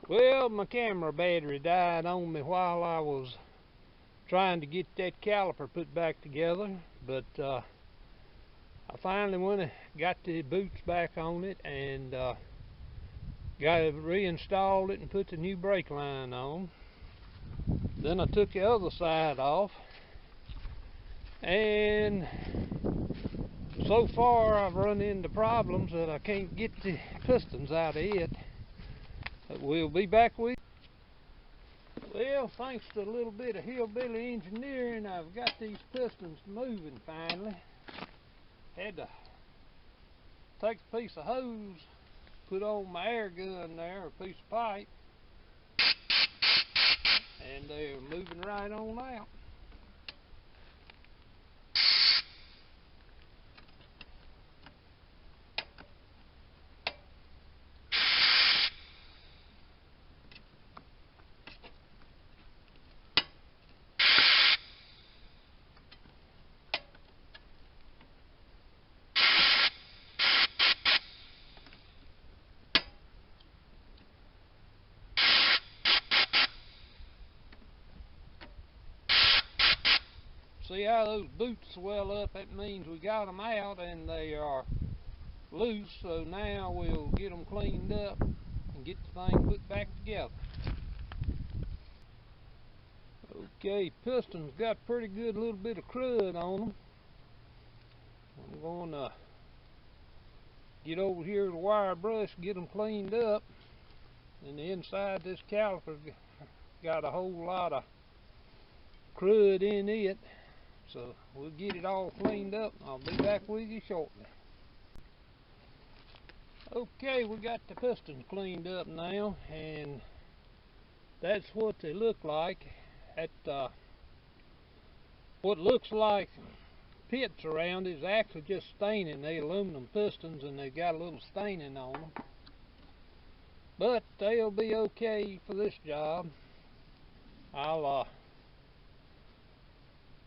Well, my camera battery died on me while I was trying to get that caliper put back together, but I finally went and got the boots back on it and got it reinstalled it and put the new brake line on. Then I took the other side off, and so far I've run into problems that I can't get the pistons out of it. But we'll be back with you. Well, thanks to a little bit of hillbilly engineering, I've got these pistons moving finally. Had to take a piece of hose, put on my air gun there, a piece of pipe, and they're moving right on out. See how those boots swell up? That means we got them out and they are loose, so now we'll get them cleaned up and get the thing put back together. Okay, pistons got pretty good little bit of crud on them. I'm going to get over here to the wire brush, get them cleaned up, and the inside this caliper got a whole lot of crud in it. So we'll get it all cleaned up and I'll be back with you shortly. Okay, we got the pistons cleaned up now, and that's what they look like. At what looks like pits around is actually just staining. They aluminum pistons and they got a little staining on them. But they'll be okay for this job. I'll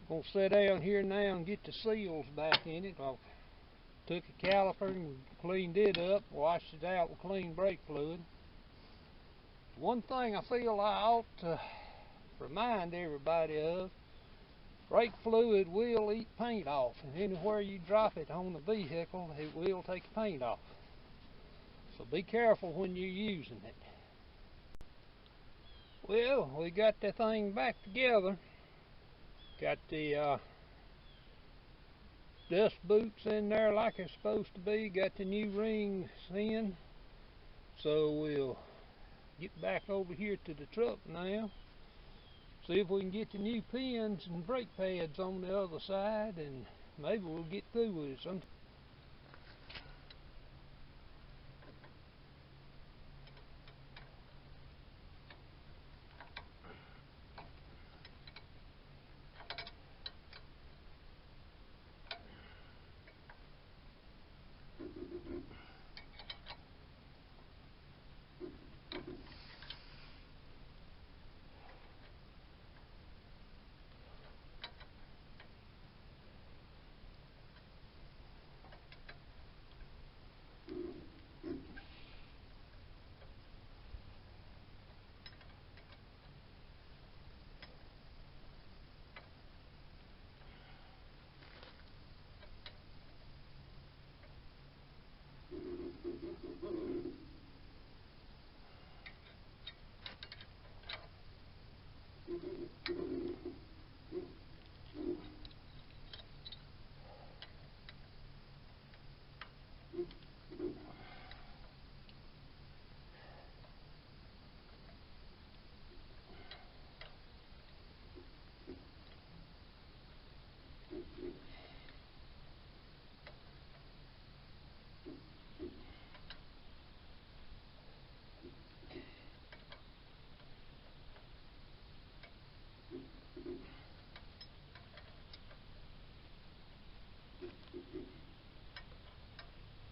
gonna sit down here now and get the seals back in it. I took a caliper and cleaned it up, washed it out with clean brake fluid. One thing I feel I ought to remind everybody of: brake fluid will eat paint off, and anywhere you drop it on the vehicle, it will take the paint off. So be careful when you're using it. Well, we got the thing back together. Got the dust boots in there like they're supposed to be. Got the new rings in. So we'll get back over here to the truck now. See if we can get the new pins and brake pads on the other side, and maybe we'll get through with it sometime.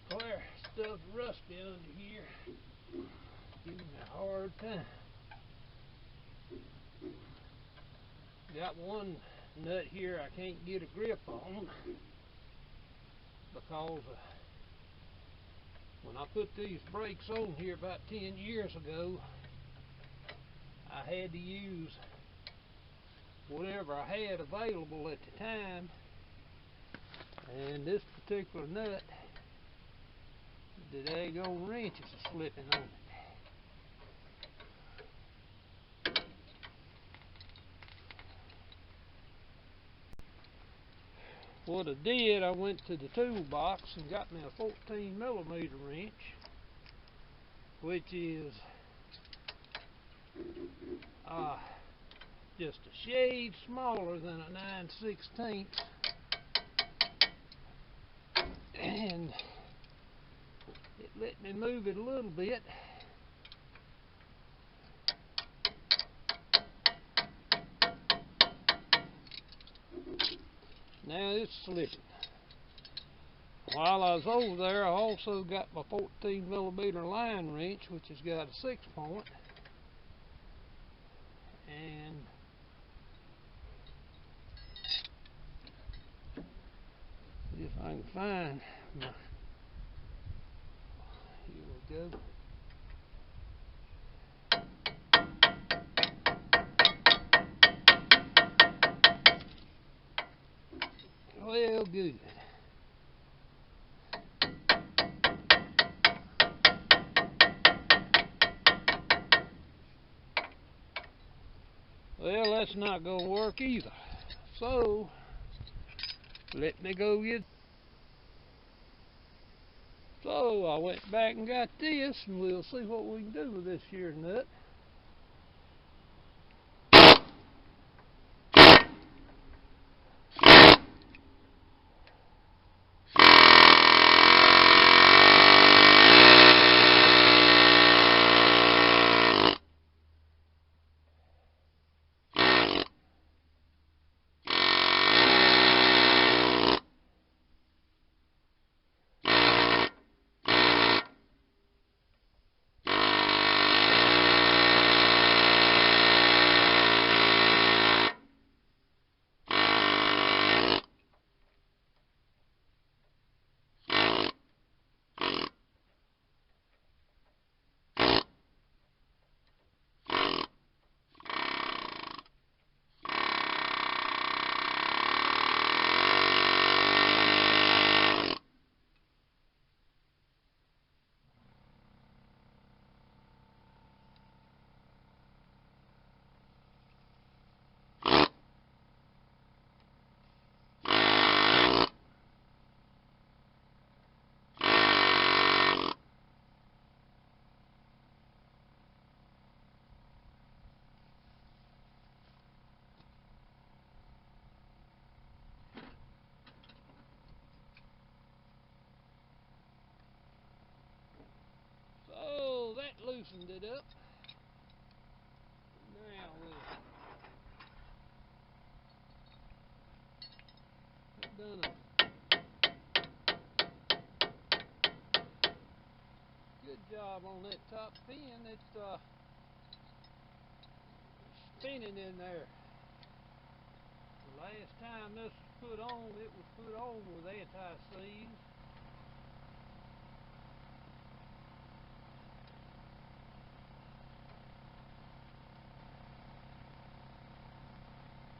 Clear stuff rusty under here, giving me a hard time. Got one nut here I can't get a grip on because when I put these brakes on here about 10 years ago, I had to use whatever I had available at the time, and this particular nut, the daggone wrenches are slipping on it. What I did, I went to the toolbox and got me a 14mm wrench, which is just a shade smaller than a 9/16, and it let me move it a little bit. Now it's slipping. While I was over there, I also got my 14mm line wrench, which has got a 6-point, and see if I can find my, here we go. Well, good. Well, that's not going to work either. So, let me go get. So, I went back and got this, and we'll see what we can do with this here nut. So that loosened it up. Now we've done a good job on that top pin. It's spinning in there. The last time this was put on, it was put on with anti-seize.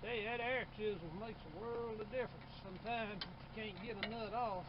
Hey, that air chisel makes a world of difference sometimes if you can't get a nut off.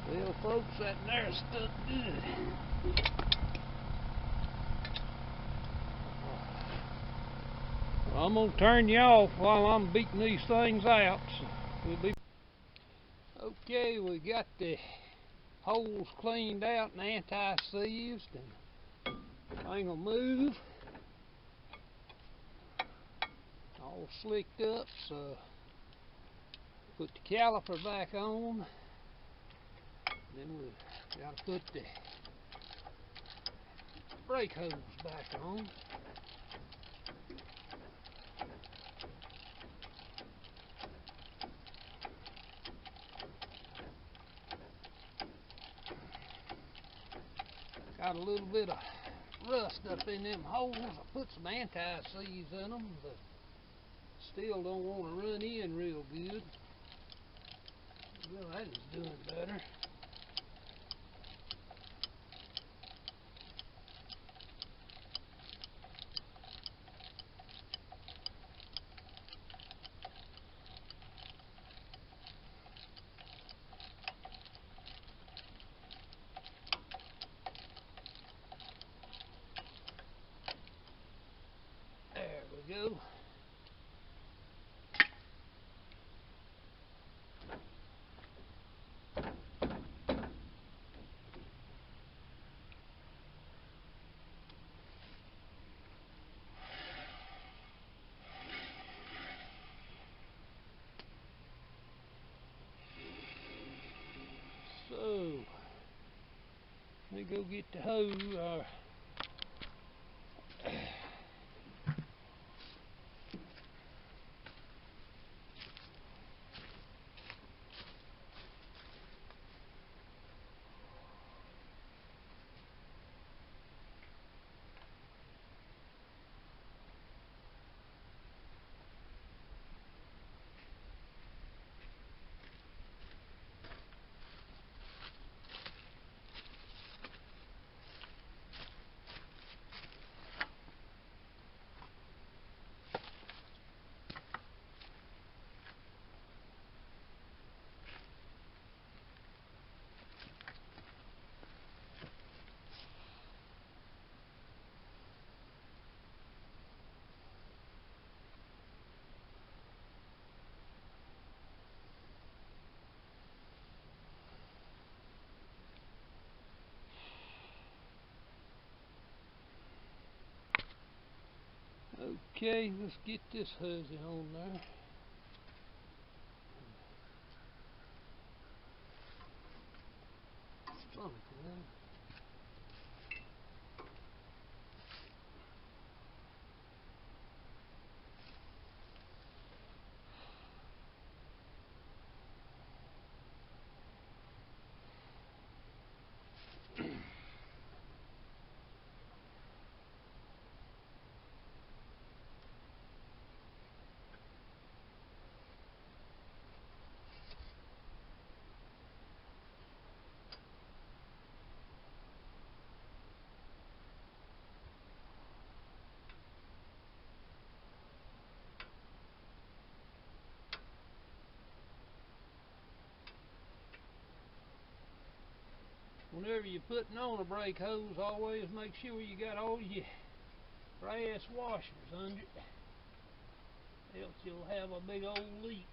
Well, folks, that there stuck good. Well, I'm going to turn you off while I'm beating these things out. So we'll be okay. We got the holes cleaned out and anti-seized, and everything will move. All slicked up, so Put the caliper back on. Then we've got to put the brake hose back on. Got a little bit of rust up in them holes. I put some anti-seize in them, but still don't want to run in real good. Well, that is doing better. There we go. So, let me go get the hose. Okay, let's get this huzzy on there. Funny, man. Whenever you're putting on a brake hose, always make sure you got all your brass washers under it, else you'll have a big old leak.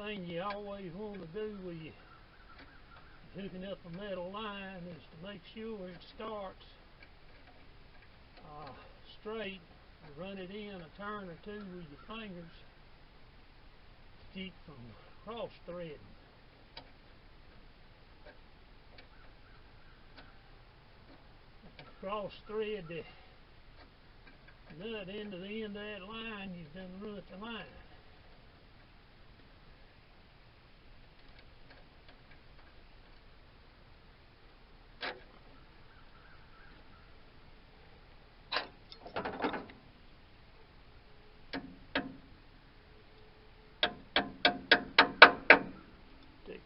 thing you always want to do when you're hooking up a metal line is to make sure it starts straight. You run it in a turn or two with your fingers to keep from cross threading. Cross thread the nut into the end of that line, you've done ruined the line.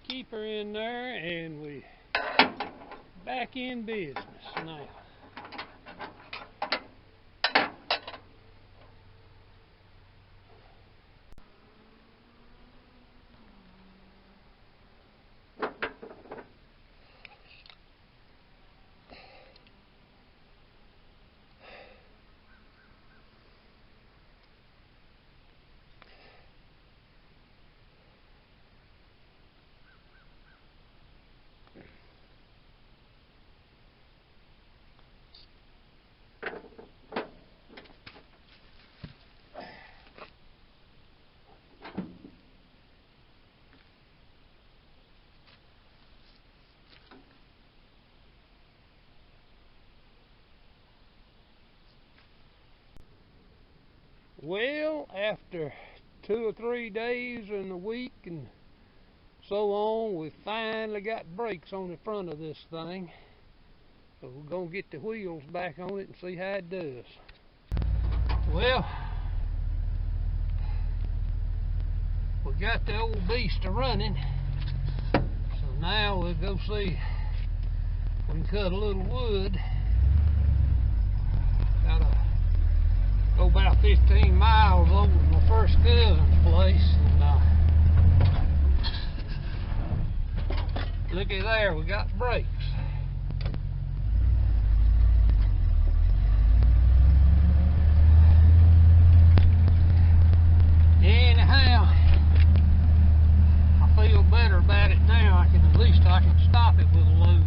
Keep her in there, and we back in business now. Well, after 2 or 3 days and a week and so on, we finally got brakes on the front of this thing. So we're going to get the wheels back on it and see how it does. Well, we got the old beast running. So now we'll go see if we can cut a little wood. Gotta go about 15 miles over to my first cousin's place, and looky there, we got brakes. Anyhow, I feel better about it now. At least I can stop it with a load